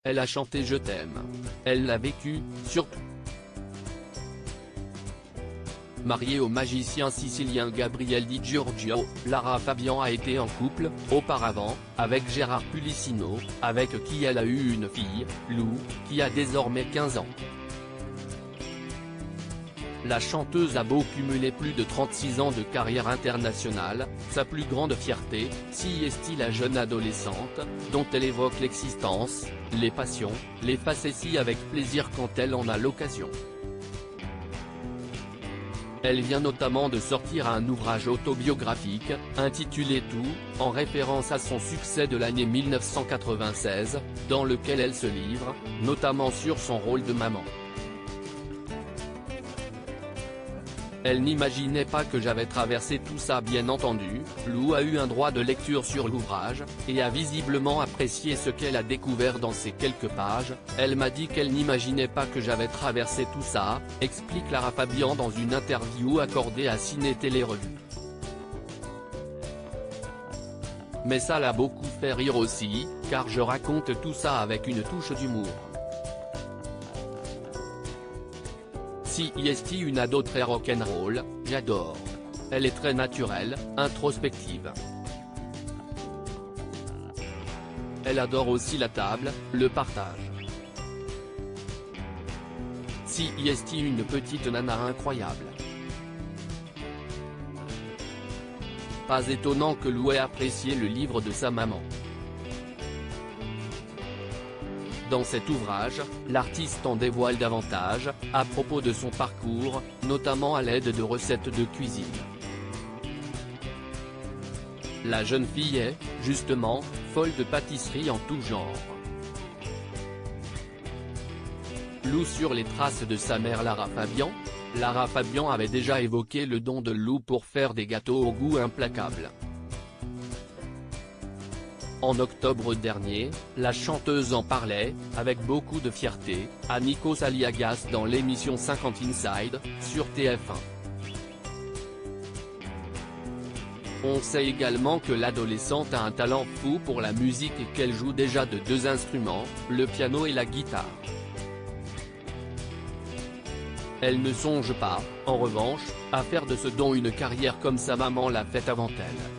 Elle a chanté Je t'aime. Elle l'a vécu, surtout. Mariée au magicien sicilien Gabriel Di Giorgio, Lara Fabian a été en couple, auparavant, avec Gérard Pulicino, avec qui elle a eu une fille, Lou, qui a désormais 15 ans. La chanteuse a beau cumuler plus de 36 ans de carrière internationale, sa plus grande fierté, si est-il la jeune adolescente, dont elle évoque l'existence, les passions, les facéties avec plaisir quand elle en a l'occasion. Elle vient notamment de sortir un ouvrage autobiographique, intitulé Tout, en référence à son succès de l'année 1996, dans lequel elle se livre, notamment sur son rôle de maman. Elle n'imaginait pas que j'avais traversé tout ça bien entendu, Lou a eu un droit de lecture sur l'ouvrage, et a visiblement apprécié ce qu'elle a découvert dans ces quelques pages. Elle m'a dit qu'elle n'imaginait pas que j'avais traversé tout ça, explique Lara Fabian dans une interview accordée à Ciné Télé Revue. Mais ça l'a beaucoup fait rire aussi, car je raconte tout ça avec une touche d'humour. Si est une ado très rock'n'roll, j'adore. Elle est très naturelle, introspective. Elle adore aussi la table, le partage. Si est une petite nana incroyable. Pas étonnant que Lou ait apprécié le livre de sa maman. Dans cet ouvrage, l'artiste en dévoile davantage, à propos de son parcours, notamment à l'aide de recettes de cuisine. La jeune fille est, justement, folle de pâtisserie en tout genre. Lou sur les traces de sa mère Lara Fabian. Lara Fabian avait déjà évoqué le don de Lou pour faire des gâteaux au goût implacable. En octobre dernier, la chanteuse en parlait, avec beaucoup de fierté, à Nikos Aliagas dans l'émission 50 Inside, sur TF1. On sait également que l'adolescente a un talent fou pour la musique et qu'elle joue déjà de 2 instruments, le piano et la guitare. Elle ne songe pas, en revanche, à faire de ce don une carrière comme sa maman l'a fait avant elle.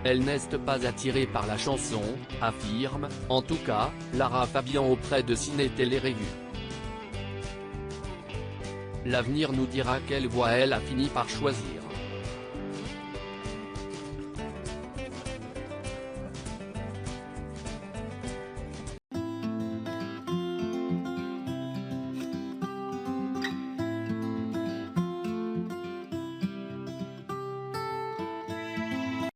Elle n'est pas attirée par la chanson, affirme, en tout cas, Lara Fabian auprès de Ciné Télé Revue. L'avenir nous dira quelle voie elle a fini par choisir.